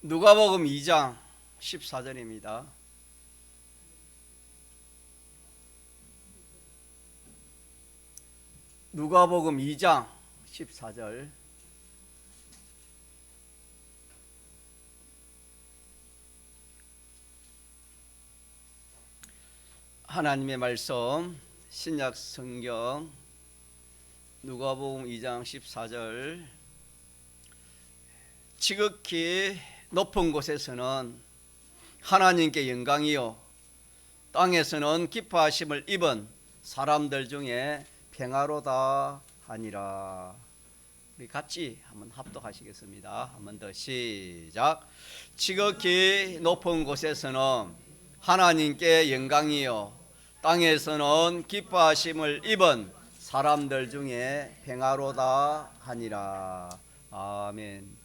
누가복음 2장 14절입니다. 누가복음 2장 14절. 하나님의 말씀 신약 성경 누가복음 2장 14절. 지극히 높은 곳에서는 하나님께 영광이요 땅에서는 기뻐하심을 입은 사람들 중에 평화로다 하니라. 우리 같이 한번 합독하시겠습니다. 한 번 더 시작. 지극히 높은 곳에서는 하나님께 영광이요 땅에서는 기뻐하심을 입은 사람들 중에 평화로다 하니라. 아멘.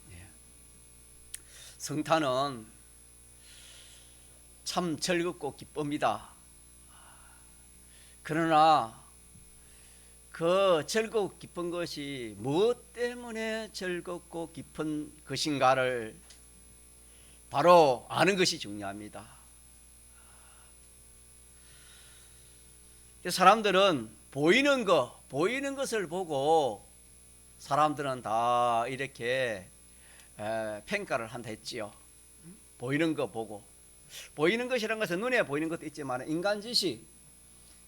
성탄은 참 즐겁고 기쁩니다. 그러나 그 즐겁고 기쁜 것이 무엇 때문에 즐겁고 기쁜 것인가를 바로 아는 것이 중요합니다. 사람들은 보이는 것을 보고 사람들은 다 이렇게 평가를 한다 했지요. 보이는 거 보고, 보이는 것이라는 것은 눈에 보이는 것도 있지만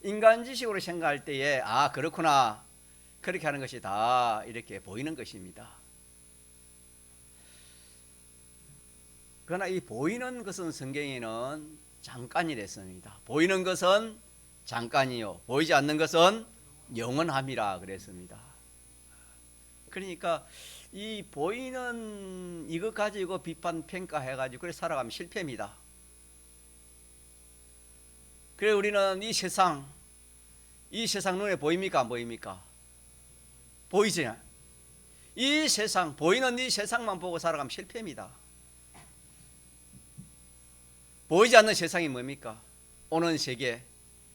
인간지식으로 생각할 때에 그렇구나, 그렇게 하는 것이 다 이렇게 보이는 것입니다. 그러나 이 보이는 것은 성경에는 잠깐이랬습니다. 보이는 것은 잠깐이요 보이지 않는 것은 영원함이라 그랬습니다. 그러니까 이 보이는 이것 가지고 비판 평가해가지고 그래 살아가면 실패입니다. 그래 우리는 이 세상 눈에 보입니까 안 보입니까? 보이지? 이 세상 보이는 이 세상만 보고 살아가면 실패입니다. 보이지 않는 세상이 뭡니까? 오는 세계,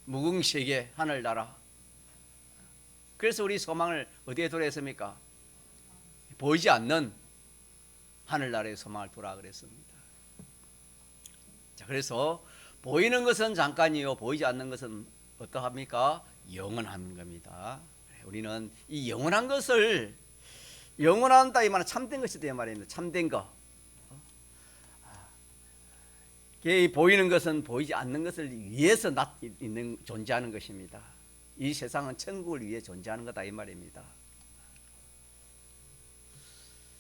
무궁세계, 하늘나라. 그래서 우리 소망을 어디에 두라 했습니까? 보이지 않는 하늘나라의 소망을 두라 그랬습니다. 자, 그래서 보이는 것은 잠깐이요 보이지 않는 것은 어떠합니까? 영원한 겁니다. 우리는 이 영원한 것을 영원한다 이 말은 참된 것이다 이 말입니다. 참된 거. 이 보이는 것은 보이지 않는 것을 위해서 존재하는 것입니다. 이 세상은 천국을 위해 존재하는 거다 이 말입니다.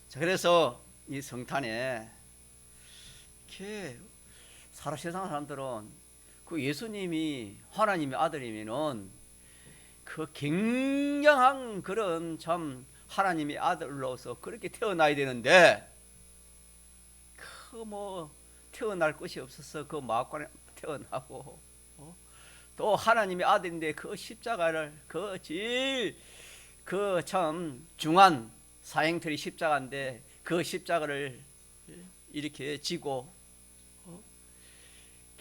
자, 그래서 이 성탄에 세상 사람들은 그 예수님이 하나님의 아들이면은 그 굉장한 그런 참 하나님의 아들로서 그렇게 태어나야 되는데 태어날 것이 없어서 그 마음관에 태어나고 또 하나님의 아들인데 그 십자가를 그 제일 그 참 중한 사형틀이 십자가인데 그 십자가를 이렇게 지고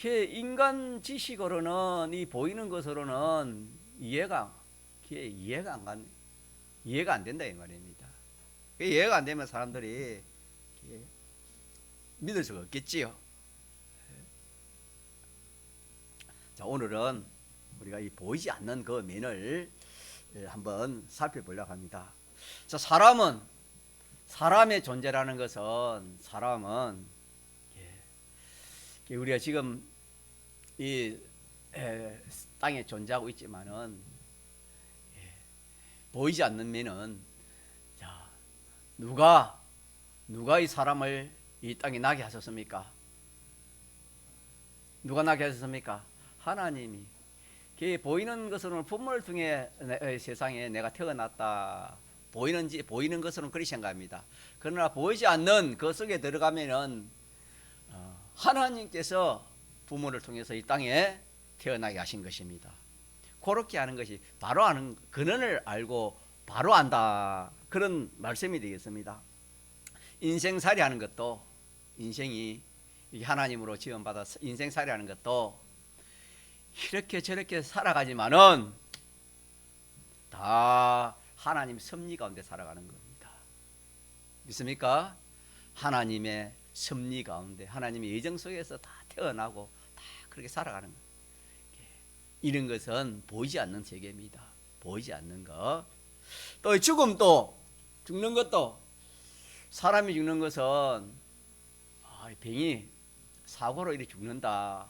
인간 지식으로는 이 보이는 것으로는 이해가 안 된다 이 말입니다. 이해가 안 되면 사람들이 믿을 수가 없겠지요. 자, 오늘은 우리가 이 보이지 않는 그 면을 한번 살펴보려고 합니다. 자, 사람의 존재라는 것은 우리가 지금 이 땅에 존재하고 있지만은 보이지 않는 면은 누가 이 사람을 이 땅에 나게 하셨습니까? 누가 나게 하셨습니까? 하나님이. 보이는 것으로는 부모를 통해 세상에 내가 태어났다. 보이는 것으로는 그렇게 생각합니다. 그러나 보이지 않는 그 속에 들어가면은 하나님께서 부모를 통해서 이 땅에 태어나게 하신 것입니다. 그렇게 하는 것이 바로 아는 근원을 알고 바로 안다. 그런 말씀이 되겠습니다. 인생살이 하는 것도 인생이 하나님으로 지원받아 인생살이 하는 것도 이렇게 저렇게 살아가지만은 다 하나님 섭리 가운데 살아가는 겁니다. 믿습니까? 하나님의 섭리 가운데 하나님의 예정 속에서 다 태어나고 다 그렇게 살아가는 거예요. 이런 것은 보이지 않는 세계입니다. 보이지 않는 것. 또 죽음도, 죽는 것도, 사람이 죽는 것은 병이 사고로 이렇게 죽는다.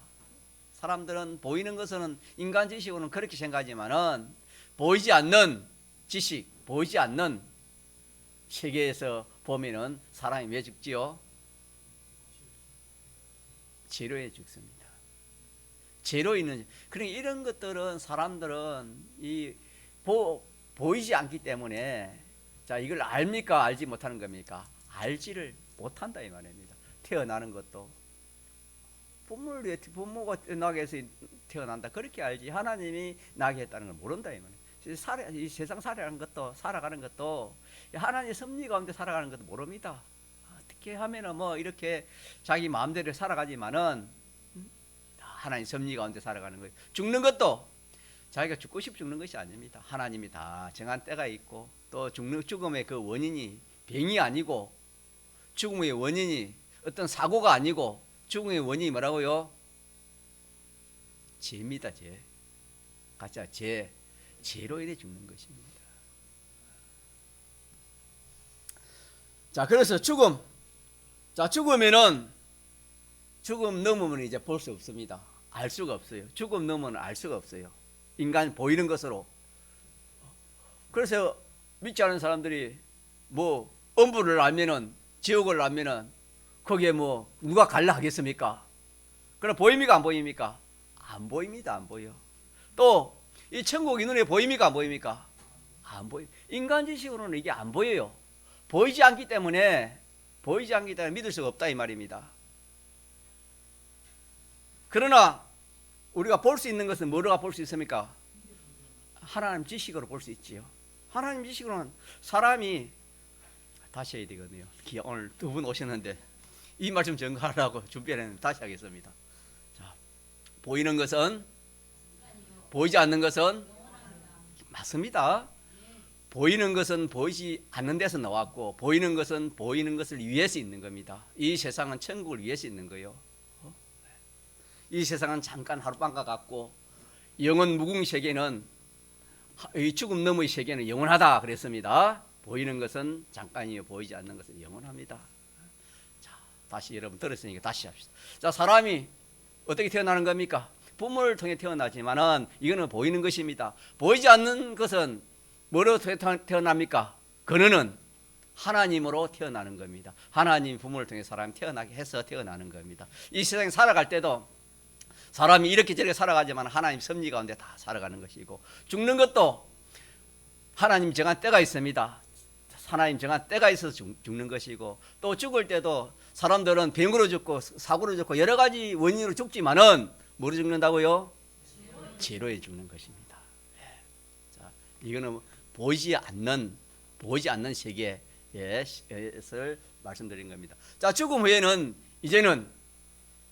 사람들은 보이는 것은 인간 지식으로는 그렇게 생각하지만은 보이지 않는 지식, 보이지 않는 세계에서 보면은 사람이 왜 죽지요? 재료에 죽습니다. 재료 있는, 그러니까 이런 것들은 사람들은 보이지 않기 때문에, 자, 이걸 압니까? 알지 못하는 겁니까? 알지를 못한다 이 말입니다. 태어나는 것도 부모가 나게 해서 태어난다 그렇게 알지, 하나님이 나게 했다는 걸 모른다 이 말이에요. 이 세상 살아가는 것도 하나님의 섭리 가운데 살아가는 것도 모릅니다. 어떻게 하면은 뭐 이렇게 자기 마음대로 살아가지만은 하나님 섭리 가운데 살아가는 거예요. 죽는 것도 자기가 죽고 싶어 죽는 것이 아닙니다. 하나님이 다 정한 때가 있고, 또 죽음의 그 원인이 병이 아니고, 죽음의 원인이 어떤 사고가 아니고, 죽음의 원인이 뭐라고요? 죄입니다. 죄. 가짜 죄로 인해 죽는 것입니다. 자, 그래서 죽음. 자, 죽음 넘으면 이제 볼 수 없습니다. 알 수가 없어요. 죽음 넘으면 알 수가 없어요. 인간 보이는 것으로. 그래서 믿지 않는 사람들이 뭐 엄부를 알면은, 지옥을 알면은 거기에 뭐 누가 갈라 하겠습니까? 그럼 보입니까? 안 보입니까? 안 보입니다. 안 보여. 또 이 천국이 눈에 보입니까? 안 보입니까? 안 보여. 인간 지식으로는 이게 안 보여요. 보이지 않기 때문에 믿을 수가 없다 이 말입니다. 그러나 우리가 볼 수 있는 것은 뭐로 볼 수 있습니까? 하나님 지식으로 볼 수 있지요. 하나님 지식으로는 사람이, 다시 해야 되거든요. 오늘 두 분 오셨는데 이 말씀 전가하라고 준비했는데 다시 하겠습니다. 자, 보이는 것은, 보이지 않는 것은, 맞습니다. 보이는 것은 보이지 않는 데서 나왔고, 보이는 것은 보이는 것을 위해서 있는 겁니다. 이 세상은 천국을 위해서 있는 거예요. 이 세상은 잠깐 하룻밤과 같고, 영원 무궁 세계는, 이 죽음 너머의 세계는 영원하다 그랬습니다. 보이는 것은 잠깐이요, 보이지 않는 것은 영원합니다. 자, 다시 여러분 들었으니까 다시 합시다. 자, 사람이 어떻게 태어나는 겁니까? 부모를 통해 태어나지만은 이거는 보이는 것입니다. 보이지 않는 것은 뭐로 태어납니까? 그는 하나님으로 태어나는 겁니다. 하나님 부모를 통해 사람이 태어나게 해서 태어나는 겁니다. 이 세상에 살아갈 때도 사람이 이렇게 저렇게 살아가지만 하나님 섭리 가운데 다 살아가는 것이고, 죽는 것도 하나님 정한 때가 있습니다. 하나님 정한 때가 있어서 죽는 것이고, 또 죽을 때도 사람들은 병으로 죽고 사고로 죽고 여러 가지 원인으로 죽지만은 뭐로 죽는다고요? 죄로에 죽는 것입니다. 자, 이거는 보이지 않는 세계에서 말씀드린 겁니다. 자, 죽음 후에는 이제는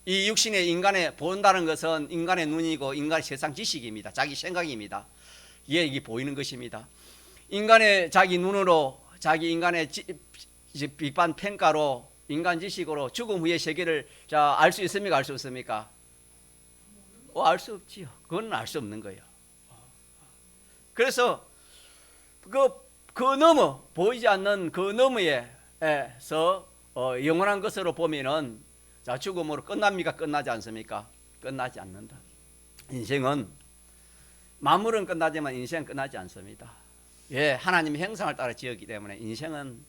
이 육신의 인간의 본다는 것은 인간의 눈이고 인간의 세상 지식입니다. 자기 생각입니다. 이게 보이는 것입니다. 인간의 자기 눈으로, 자기 인간의 비판 평가로, 인간 지식으로 죽음 후의 세계를 알 수 있습니까? 알 수 없습니까? 알 수 없지요. 그건 알 수 없는 거예요. 그래서 그 너머, 보이지 않는 그 너머에서 영원한 것으로 보면은, 자, 죽음으로 끝납니까? 끝나지 않습니까? 끝나지 않는다. 인생은, 만물은 끝나지만 인생은 끝나지 않습니다. 예, 하나님의 형상을 따라 지었기 때문에 인생은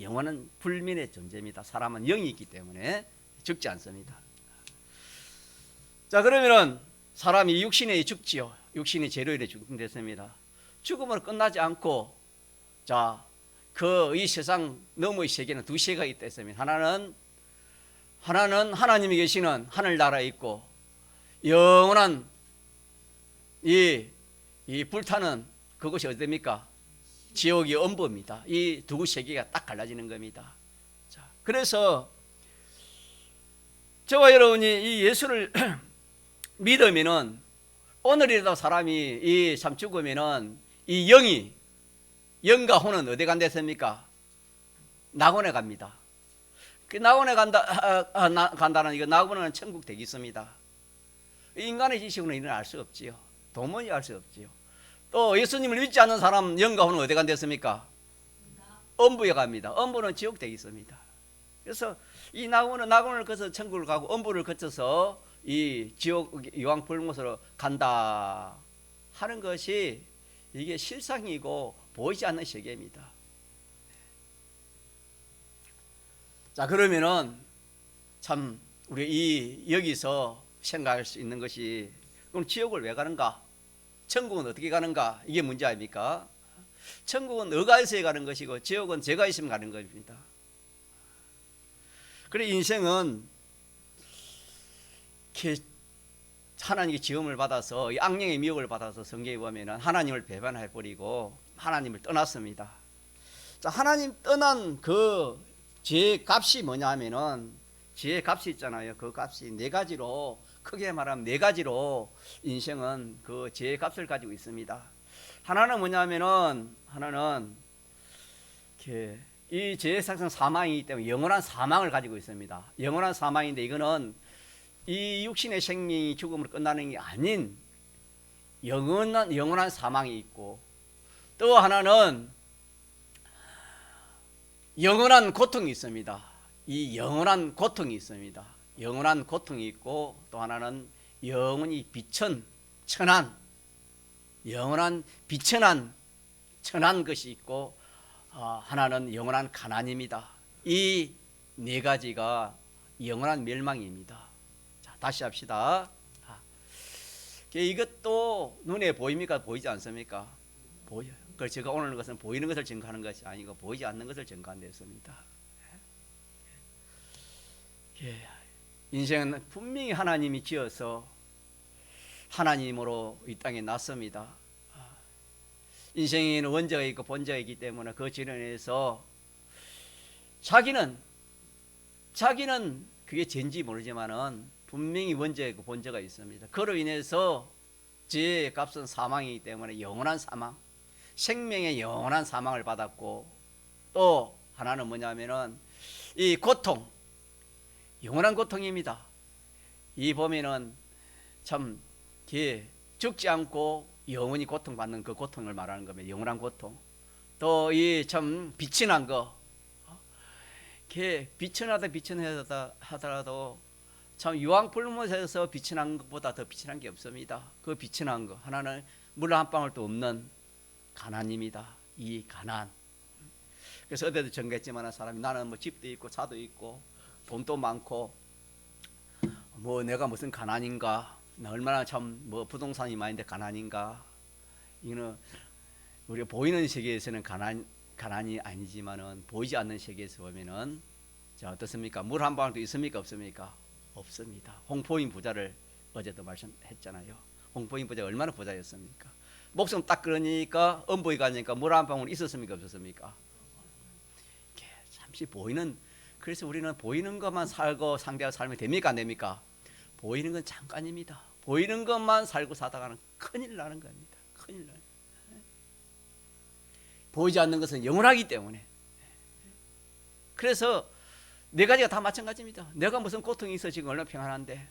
영원한 불멸의 존재입니다. 사람은 영이 있기 때문에 죽지 않습니다. 자, 그러면은 사람이 육신에 죽지요. 육신이 재료일에 죽습니다. 죽음으로 끝나지 않고, 자, 이 세상 너머의 세계는 두 세계가 있다 했으면, 하나는 하나님이 계시는 하늘나라에 있고, 영원한 이 불타는 그것이 어디입니까? 지옥이 엄부입니다. 이 두 세계가 딱 갈라지는 겁니다. 자, 그래서 저와 여러분이 이 예수를 믿으면은, 오늘이라도 사람이 이 참 죽으면은 이 영과 혼은 어디 간댔습니까? 낙원에 갑니다. 그 낙원에 간다는 이거 낙원은 천국 되겠습니다. 인간의 지식으로는 이는 알 수 없지요. 도무지 알 수 없지요. 또 예수님을 믿지 않는 사람 영가호는 어디 간댔습니까? 엄부에 갑니다. 엄부는 지옥 되겠습니다. 그래서 이 낙원을 거쳐서 천국을 가고 엄부를 거쳐서 이 지옥 유황불못으로 간다 하는 것이 이게 실상이고 보이지 않는 세계입니다. 자, 그러면은 참 우리 여기서 생각할 수 있는 것이, 그럼 지옥을 왜 가는가? 천국은 어떻게 가는가? 이게 문제 아닙니까? 천국은 너가 있어야 가는 것이고 지옥은 죄가 있으면 가는 겁니다. 그래 인생은 하나님의 지음을 받아서, 악령의 미혹을 받아서 성경에 보면 하나님을 배반해버리고 하나님을 떠났습니다. 자, 하나님 떠난 그 죄의 값이 뭐냐 하면은, 죄의 값이 있잖아요. 그 값이 네 가지로, 크게 말하면 네 가지로 인생은 그 죄의 값을 가지고 있습니다. 하나는 뭐냐 하면은, 하나는 이 죄의 상성 사망이기 때문에 영원한 사망을 가지고 있습니다. 영원한 사망인데, 이거는 이 육신의 생명이 죽음으로 끝나는 게 아닌 영원한 사망이 있고, 또 하나는 영원한 고통이 있습니다. 이 영원한 고통이 있습니다. 영원한 고통이 있고, 또 하나는 영원히 천한, 영원한 천한 것이 있고, 하나는 영원한 가난입니다. 이 네 가지가 영원한 멸망입니다. 자, 다시 합시다. 이것도 눈에 보입니까? 보이지 않습니까? 보여요. 그래서 제가 오늘 것은 보이는 것을 증거하는 것이 아니고 보이지 않는 것을 증거한 데였습니다. 인생은 분명히 하나님이 지어서 하나님으로 이 땅에 났습니다. 인생에는 원자가 있고 본자가 있기 때문에 그 진원에서 자기는 그게 죄인지 모르지만은 분명히 원자가 있고 본자가 있습니다. 그로 인해서 죄의 값은 사망이기 때문에 영원한 사망, 생명의 영원한 사망을 받았고, 또 하나는 뭐냐면은 이 고통, 영원한 고통입니다. 이 보면은 참 죽지 않고 영원히 고통받는 그 고통을 말하는 겁니다. 영원한 고통. 또 이 참 비천한 거, 비천하다 하더라도 참 유황불못에서 비천한 것보다 더 비천한 게 없습니다. 그 비천한 거 하나는 물 한 방울도 없는 가난입니다. 이 가난. 그래서 어제도 전개했지만 사람이 나는 뭐 집도 있고 차도 있고 돈도 많고 뭐 내가 무슨 가난인가, 나 얼마나 참 뭐 부동산이 많은데 가난인가. 이거는 우리가 보이는 세계에서는 가난이 아니지만은 보이지 않는 세계에서 보면은, 자, 어떻습니까? 물 한 방울도 있습니까? 없습니까? 없습니다. 홍포인 부자를 어제도 말씀했잖아요. 홍포인 부자가 얼마나 부자였습니까? 목숨 딱 끊으니까 엄보에 가니까 물 한 방울 있었습니까? 없었습니까? 잠시 보이는, 그래서 우리는 보이는 것만 살고 상대하고 살면 됩니까? 안 됩니까? 보이는 건 잠깐입니다. 보이는 것만 살고 사다가는 큰일 나는 겁니다. 큰일 나는. 보이지 않는 것은 영원하기 때문에. 그래서 네 가지가 다 마찬가지입니다. 내가 무슨 고통이 있어 지금 얼마나 평안한데,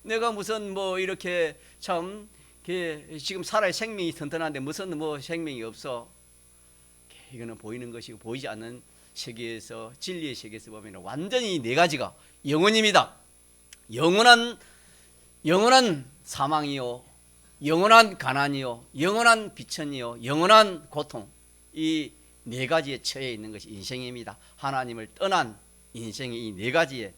내가 무슨 뭐 이렇게 참 지금 살아야 생명이 튼튼한데 무슨 뭐 생명이 없어. 이거는 보이는 것이고 보이지 않는 세계에서, 진리의 세계에서 보면 완전히 네 가지가 영원입니다. 영원한 사망이요, 영원한 가난이요, 영원한 비천이요, 영원한 고통, 이 네 가지에 처해 있는 것이 인생입니다. 하나님을 떠난 인생이 이 네 가지에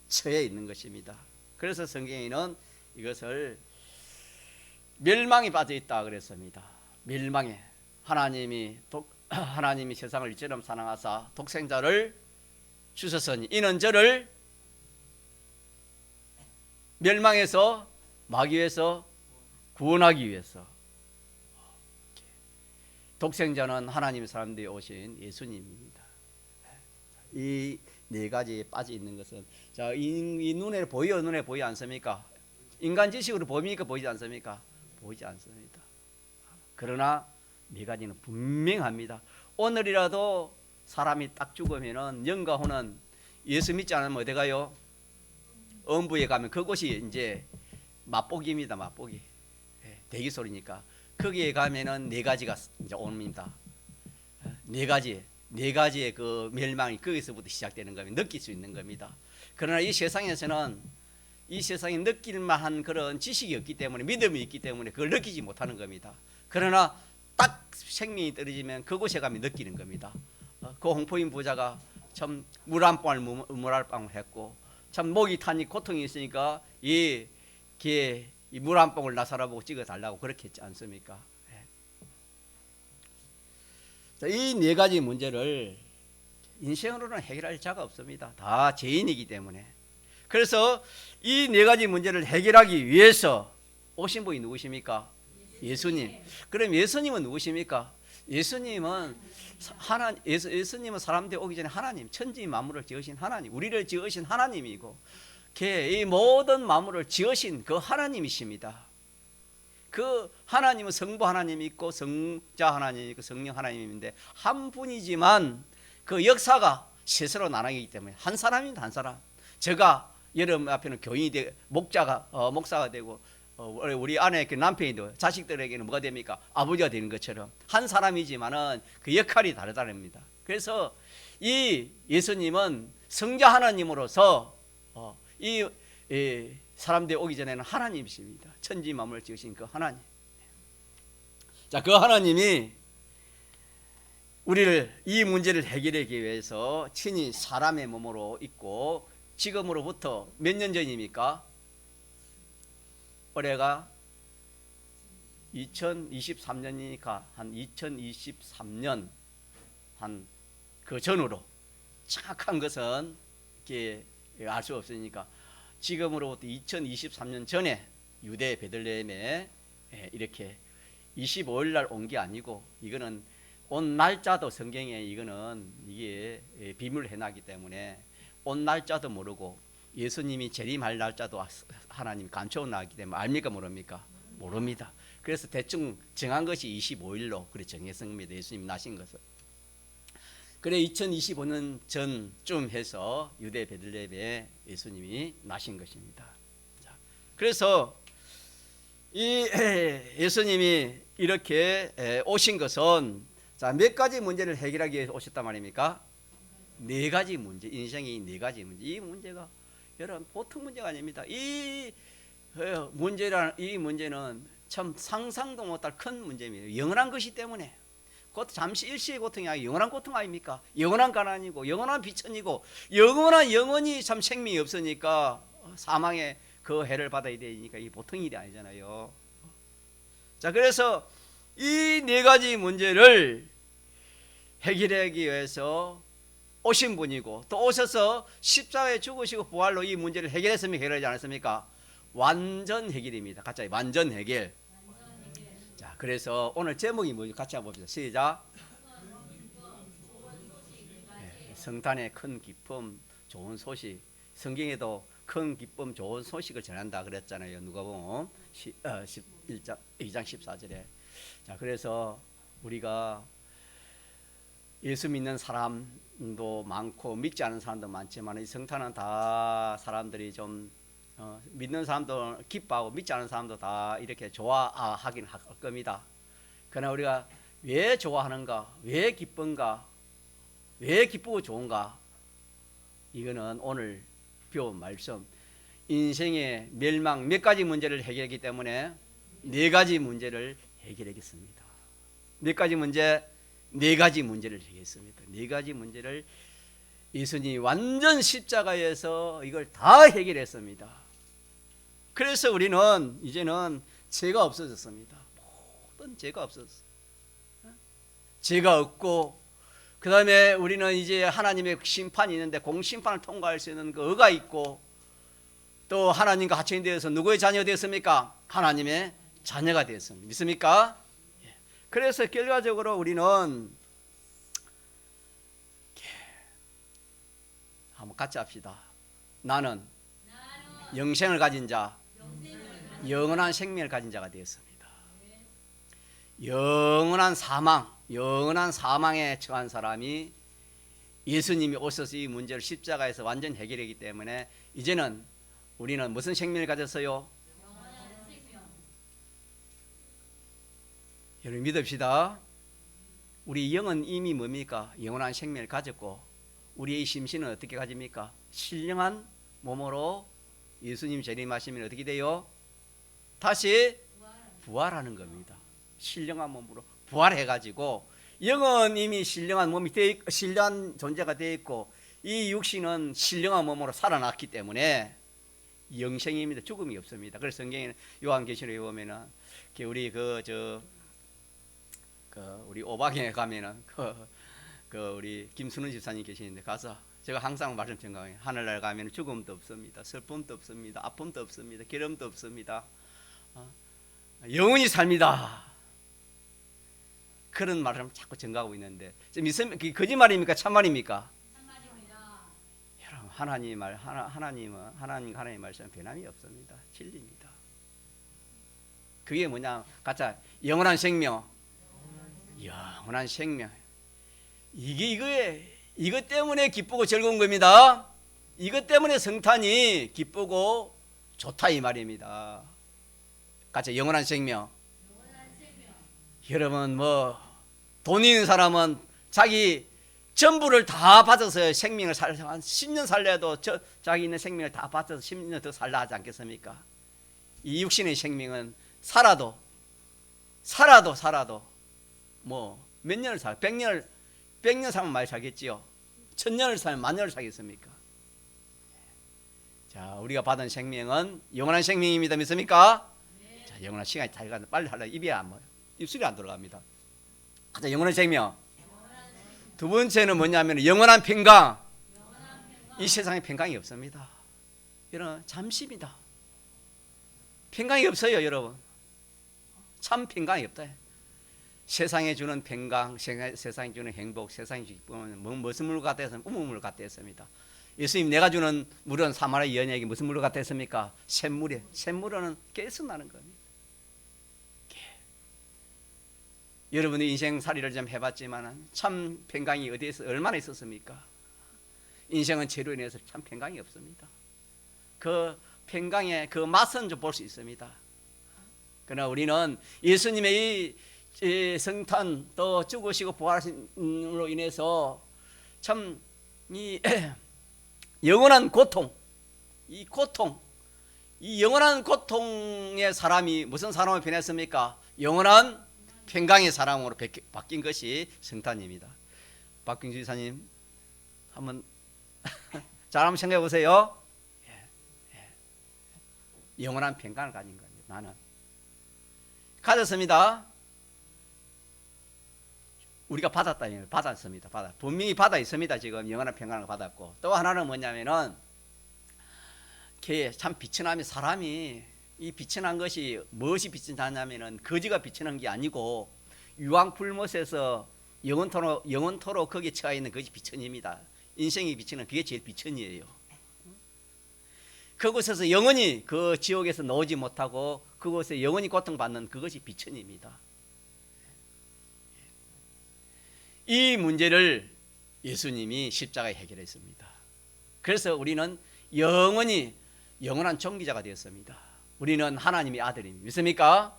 처해 있는 것입니다. 그래서 성경에는 이것을 멸망에 빠져 있다 그랬습니다. 멸망에. 하나님이 세상을 이처럼 사랑하사 독생자를 주셨으니 이는 저를 멸망에서 마귀에서 구원하기 위해서. 독생자는 하나님의 사람들이 오신 예수님입니다. 이 네 가지에 빠져 있는 것은, 자, 이 눈에 보여, 눈에 보이지 않습니까? 인간 지식으로 보입니까? 보이지 않습니까? 보이지 않습니다. 그러나 네 가지는 분명합니다. 오늘이라도 사람이 딱 죽으면은 영과 혼은 예수 믿지 않으면 어디 가요? 음부에 가면 그곳이 이제 맛보기입니다. 맛보기. 대기 소리니까 거기에 가면은 네 가지가 이제 옵니다. 네 가지의 그 멸망이 거기서부터 시작되는 겁니다. 느낄 수 있는 겁니다. 그러나 이 세상에서는 이 세상에 느낄 만한 그런 지식이 없기 때문에, 믿음이 있기 때문에 그걸 느끼지 못하는 겁니다. 그러나 딱 생명이 떨어지면 그곳에 가면 느끼는 겁니다. 그 홍포인 부자가 참 물 한 방울 물알방울 했고, 참 목이 타니 고통이 있으니까 이 물 한 방울 나사라 보고 찍어 달라고 그렇게 했지 않습니까? 이 네 가지 문제를 인생으로는 해결할 자가 없습니다. 다 죄인이기 때문에. 그래서 이 네 가지 문제를 해결하기 위해서 오신 분이 누구십니까? 예수님. 그럼 예수님은 누구십니까? 예수님은 예수님은 사람들 오기 전에 하나님, 천지 만물을 지으신 하나님, 우리를 지으신 하나님이고, 이 모든 만물을 지으신 그 하나님이십니다. 그 하나님은 성부 하나님이 있고 성자 하나님이 있고 성령 하나님인데 한 분이지만 그 역사가 세세로 나눠지기 때문에 한 사람입니다. 한 사람. 제가 여러분 앞에는 교인이 되고 목사가 되고 우리 아내 남편이 되고 자식들에게는 뭐가 됩니까? 아버지가 되는 것처럼 한 사람이지만은 그 역할이 다르다는 겁니다. 그래서 이 예수님은 성자 하나님으로서 이 사람들이 오기 전에는 하나님이십니다. 천지 만물을 지으신 그 하나님. 자, 그 하나님이 우리를 이 문제를 해결하기 위해서 친히 사람의 몸으로 있고, 지금으로부터 몇 년 전입니까? 올해가 2023년이니까 한 2023년 한 그 전으로, 정확한 것은 이렇게 알 수 없으니까 지금으로부터 2023년 전에 유대 베들레헴에 이렇게 25일 날 온 게 아니고, 이거는 온 날짜도 성경에 이게 비밀을 해놨기 때문에 온 날짜도 모르고, 예수님이 재림할 날짜도 하나님이 감춰 놨기 때문에 압니까 모릅니까? 모릅니다. 그래서 대충 정한 것이 25일로 그래 정했습니다. 예수님이 나신 것을. 그래 2025년 전쯤 해서 유대 베들레헴에 예수님이 나신 것입니다. 자, 그래서 이 예수님이 이렇게 오신 것은 몇 가지 문제를 해결하기 위해서 오셨단 말입니까? 네 가지 문제, 인생의 네 가지 문제. 이 문제가 여러분 보통 문제가 아닙니다. 이 문제는 참 상상도 못할 큰 문제입니다. 영원한 것이기 때문에. 곧 잠시 일시의 고통이 아니라 영원한 고통 아닙니까? 영원한 가난이고 영원한 비천이고 영원히 참 생명이 없으니까 사망의 그 해를 받아야 되니까 이 보통 일이 아니잖아요. 자, 그래서 이 네 가지 문제를 해결하기 위해서 오신 분이고, 또 오셔서 십자가에 죽으시고 부활로 이 문제를 해결했습니까? 해결하지 않았습니까? 완전 해결입니다. 같이 완전 해결. 자, 그래서 오늘 제목이 뭐죠? 같이 한번 봅시다. 시작. 성탄의 큰 기쁨, 좋은 소식. 성경에도 큰 기쁨, 좋은 소식을 전한다 그랬잖아요. 누가복음 2장 14절에. 자, 그래서 우리가 예수 믿는 사람도 많고 믿지 않는 사람도 많지만, 이 성탄은 다 사람들이 좀 믿는 사람도 기뻐하고 믿지 않는 사람도 다 이렇게 좋아하긴 할 겁니다. 그러나 우리가 왜 좋아하는가, 왜 기쁜가, 왜 기쁘고 좋은가, 이거는 오늘 배운 말씀, 인생의 멸망 몇 가지 문제를 해결하기 때문에 네 가지 문제를 해결하겠습니다. 몇 가지 문제? 네 가지 문제를 해결했습니다. 네 가지 문제를 예수님이 완전 십자가에서 이걸 다 해결했습니다. 그래서 우리는 이제는 죄가 없어졌습니다. 모든 죄가 없어졌어요. 죄가 없고, 그 다음에 우리는 이제 하나님의 심판이 있는데 공심판을 통과할 수 있는 그 의가 있고, 또 하나님과 하청이 되어서 누구의 자녀가 되었습니까? 하나님의 자녀가 되었습니다. 믿습니까? 그래서 결과적으로 우리는 한번 같이 합시다. 나는 영생을 가진 자, 영원한 생명을 가진 자가 되었습니다. 영원한 사망에 처한 사람이 예수님이 오셔서 이 문제를 십자가에서 완전 해결했기 때문에 이제는 우리는 무슨 생명을 가졌어요? 여러분 믿읍시다. 우리 영은 이미 뭡니까? 영원한 생명을 가졌고 우리의 심신은 어떻게 가집니까? 신령한 몸으로 예수님 재림하시면 어떻게 돼요? 다시 부활하는 겁니다. 신령한 몸으로 부활해가지고 영은 이미 신령한 몸이 신령한 존재가 되어 있고 이 육신은 신령한 몸으로 살아났기 때문에 영생입니다. 죽음이 없습니다. 그래서 성경에는 요한계시록에 보면은 우리 우리 오박에 가면은 우리 김순우 집사님 계시는데 가서 제가 항상 말씀 전가해요. 하늘나라 가면 죽음도 없습니다. 슬픔도 없습니다. 아픔도 없습니다. 괴로움도 없습니다. 영원히 삽니다. 그런 말을 자꾸 전가하고 있는데 그게 거짓말입니까? 참말입니까? 참말입니다. 여러분 하나님 말씀은 변함이 없습니다. 진리입니다. 그게 뭐냐? 가짜 영원한 생명. 영원한 생명. 이것 때문에 기쁘고 즐거운 겁니다. 이것 때문에 성탄이 기쁘고 좋다 이 말입니다. 가짜 영원한 생명. 여러분 돈 있는 사람은 자기 전부를 다 받아서 생명을 한 10년 살려도 자기 있는 생명을 다 받아서 10년 더 살라 하지 않겠습니까? 이 육신의 생명은 살아도 몇 년을 살 100년 살면 많이 살겠지요. 1000년을 살면 10,000년을 살겠습니까? 자, 우리가 받은 생명은 영원한 생명입니다. 믿습니까? 네. 자, 영원한 시간이 다 가는데 빨리 하려 입이 안 모여. 입술이 안 들어갑니다. 자, 영원한 생명. 두 번째는 뭐냐면 영원한 평강. 이 세상에 평강이 없습니다. 여러분 잠시입니다. 평강이 없어요, 여러분. 참 평강이 없다. 세상에 주는 평강, 세상에 주는 행복, 세상에 주는 무슨 물 같다 했습니까? 우물물 같다 했습니다. 예수님 내가 주는 물은 사마리아 여인에게 무슨 물을 같다 했습니까? 샘물이에요. 샘물은 계속 나는 겁니다. 여러분의 인생살이를 좀 해봤지만 참 평강이 어디에서 얼마나 있었습니까? 인생은 죄로 인해서 참 평강이 없습니다. 그 평강의 그 맛은 좀 볼 수 있습니다. 그러나 우리는 예수님의 이 성탄 또 죽으시고 부활하심으로 인해서 참 이 영원한 고통, 이 영원한 고통의 사람이 무슨 사람으로 변했습니까? 영원한 평강의 사람으로 바뀐 것이 성탄입니다. 박경주 지사님 한번 잘 한번 생각해 보세요. 영원한 평강을 가진 겁니다. 나는 가졌습니다. 우리가 받았습니다. 분명히 받아 있습니다. 지금 영원한 평강을 받았고 또 하나는 뭐냐면은 참 비천함이 사람이 이 비천한 것이 무엇이 비천하냐면은 거지가 비천한 게 아니고 유황불못에서 영원토록 거기에 처해 있는 것이 비천입니다. 인생이 비천은 그게 제일 비천이에요. 그곳에서 영원히 그 지옥에서 나오지 못하고 그곳에 영원히 고통받는 그것이 비천입니다. 이 문제를 예수님이 십자가에 해결했습니다. 그래서 우리는 영원한 종기자가 되었습니다. 우리는 하나님의 아들입니다. 믿습니까?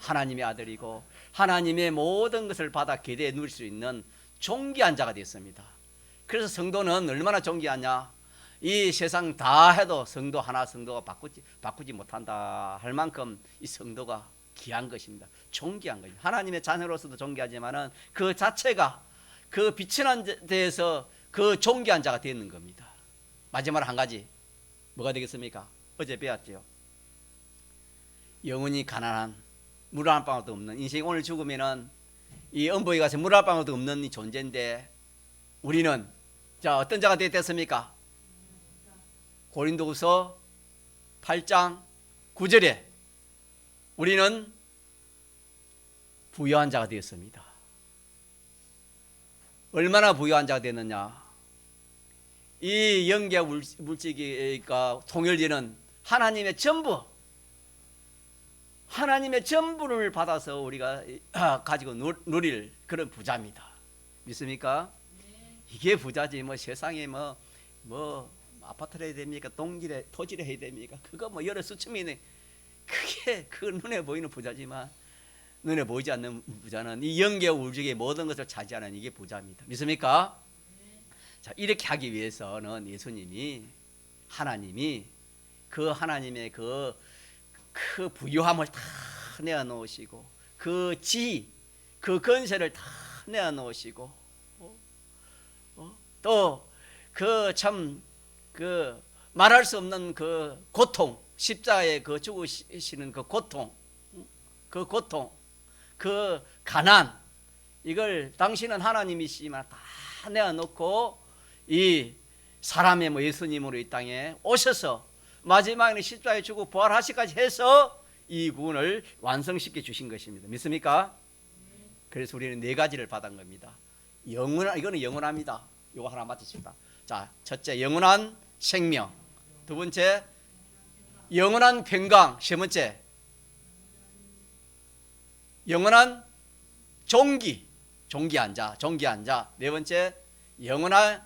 하나님의 아들이고 하나님의 모든 것을 받아 기대에 누릴 수 있는 존귀한 자가 되었습니다. 그래서 성도는 얼마나 존귀하냐? 이 세상 다 해도 성도가 바꾸지 못한다 할 만큼 이 성도가 귀한 것입니다. 존귀한 것입니다. 하나님의 자녀로서도 존귀하지만은 그 자체가 그 비천한 데에서 그 존귀한 자가 되는 겁니다. 마지막으로 한 가지 뭐가 되겠습니까? 어제 배웠죠. 영원히 가난한 물 한 방울도 없는 인생이 오늘 죽으면은 이 엄보에 가서 물 한 방울도 없는 이 존재인데 우리는 자 어떤 자가 됐습니까? 고린도후서 8장 9절에 우리는 부유한 자가 되었습니다. 얼마나 부유한 자가 됐느냐? 이 영계와 물질과 통일되는 하나님의 전부를 받아서 우리가 가지고 누릴 그런 부자입니다. 믿습니까? 이게 부자지. 뭐 세상에 뭐 아파트를 해야 됩니까? 동지를 토지를 해야 됩니까? 그거 뭐 여러 수천이네. 그게 그 눈에 보이는 부자지만 눈에 보이지 않는 부자는 이 영계 우주의 모든 것을 차지하는 이게 부자입니다. 믿습니까? 자, 이렇게 하기 위해서는 예수님이 하나님이 그 하나님의 그 부유함을 다 내어놓으시고 그 지위, 그 건세를 다 내어놓으시고 또 그 참 그 말할 수 없는 그 고통, 십자가에 그 죽으시는 그 고통, 그 가난, 이걸 당신은 하나님이시지만 다 내어놓고 이 사람의 뭐 예수님으로 이 땅에 오셔서 마지막에는 십자가에 죽고 부활하시까지 해서 이 구원을 완성시켜 주신 것입니다. 믿습니까? 그래서 우리는 네 가지를 받은 겁니다. 이거는 영원합니다. 이거 하나 맞추십니다. 자, 첫째 영원한 생명, 두 번째 영원한 평강, 세 번째 영원한 종기한 자, 네 번째 영원한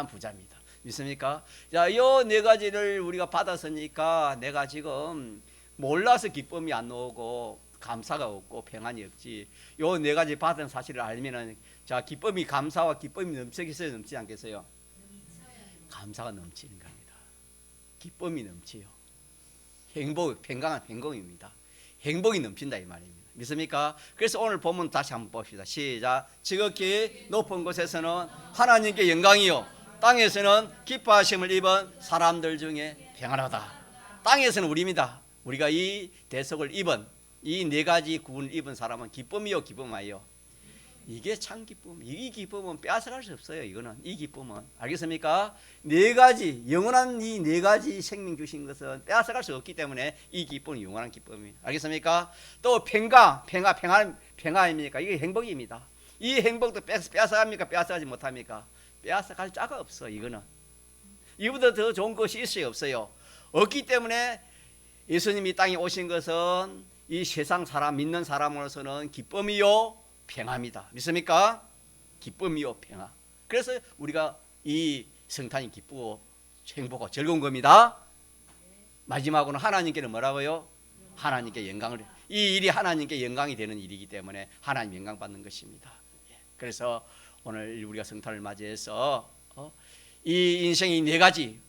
부자입니다. 믿습니까? 자, 이 네 가지를 우리가 받았으니까 내가 지금 몰라서 기쁨이 안 오고 감사가 없고 평안이 없지. 요 네 가지 받은 사실을 알면은 자, 기쁨이 감사와 기쁨이 넘치겠어요, 넘치지 않겠어요? 감사가 넘치는 겁니다. 기쁨이 넘치요. 행복, 평강한 행복입니다. 행복이 넘친다 이 말입니다. 믿습니까? 그래서 오늘 본문 다시 한번 봅시다. 시작. 지극히 높은 곳에서는 하나님께 영광이요, 땅에서는 기뻐하심을 입은 사람들 중에 평안하다. 땅에서는 우리입니다. 우리가 이 대속을 입은 이 네 가지 구원을 입은 사람은 기쁨이요, 기쁨하여. 이게 참 기쁨. 이 기쁨은 빼앗아갈 수 없어요. 이거는 이 기쁨은, 알겠습니까? 네 가지 영원한 이 네 가지 생명 주신 것은 빼앗아갈 수 없기 때문에 이 기쁨은 영원한 기쁨입니다. 알겠습니까? 또 평화입니까? 이게 행복입니다. 이 행복도 빼앗아갑니까? 빼앗아가지 못합니까? 빼앗아갈 자가 없어. 이거는 이보다 더 좋은 것이 있어요, 없어요? 없기 때문에 예수님이 땅에 오신 것은 이 세상 사람, 믿는 사람으로서는 기쁨이요, 평화입니다. 믿습니까? 기쁨이요, 평화. 그래서 우리가 이 성탄이 기쁘고 행복하고 즐거운 겁니다. 마지막으로는 하나님께는 뭐라고요? 하나님께 영광을, 이 일이 하나님께 영광이 되는 일이기 때문에 하나님 영광 받는 것입니다. 그래서 오늘 우리가 성탄을 맞이해서 이 인생의 네 가지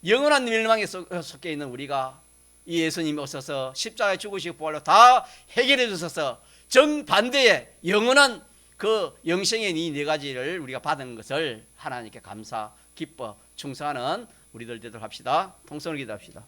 영원한 멸망에 속해 있는 우리가 이 예수님이 오셔서 십자가에 죽으시고 부활로 다 해결해 주셔서 정반대의 영원한 그 영생의 이 네 가지를 우리가 받은 것을 하나님께 감사, 기뻐, 충성하는 우리들 되도록 합시다. 통성을 기도합시다.